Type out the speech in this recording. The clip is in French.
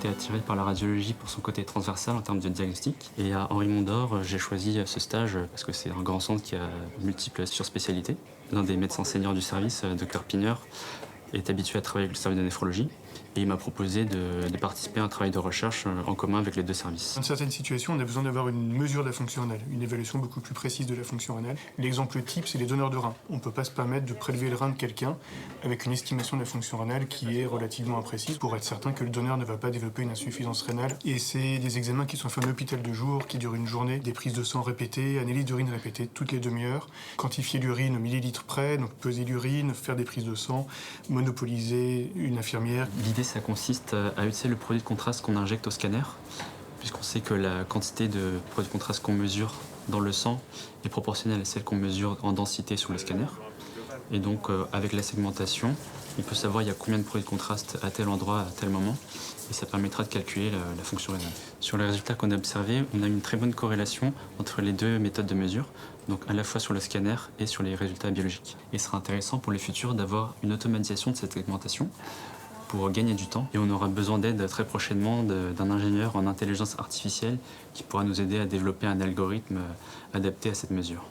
été attiré par la radiologie pour son côté transversal en termes de diagnostic. Et à Henri Mondor, j'ai choisi ce stage parce que c'est un grand centre qui a multiples surspécialités. L'un des médecins seniors du service, Dr Pigneur, est habitué à travailler avec le service de néphrologie et il m'a proposé de participer à un travail de recherche en commun avec les deux services. Dans certaines situations, on a besoin d'avoir une mesure de la fonction rénale, une évaluation beaucoup plus précise de la fonction rénale. L'exemple type, c'est les donneurs de reins. On ne peut pas se permettre de prélever le rein de quelqu'un avec une estimation de la fonction rénale qui est relativement imprécise pour être certain que le donneur ne va pas développer une insuffisance rénale. Et c'est des examens qui sont faits en hôpital de jour, qui durent une journée, des prises de sang répétées, analyse d'urine répétées toutes les demi-heures, quantifier l'urine au millilitre près, donc peser l'urine, faire des prises de sang, monopoliser une infirmière. L'idée, ça consiste à utiliser le produit de contraste qu'on injecte au scanner, puisqu'on sait que la quantité de produit de contraste qu'on mesure dans le sang est proportionnelle à celle qu'on mesure en densité sur le scanner. Et donc, avec la segmentation, on peut savoir il y a combien de produits de contraste à tel endroit, à tel moment, et ça permettra de calculer la fonction rénale. Sur les résultats qu'on a observés, on a une très bonne corrélation entre les deux méthodes de mesure, donc à la fois sur le scanner et sur les résultats biologiques. Et ce sera intéressant pour le futur d'avoir une automatisation de cette segmentation pour gagner du temps. Et on aura besoin d'aide très prochainement d'un ingénieur en intelligence artificielle qui pourra nous aider à développer un algorithme adapté à cette mesure.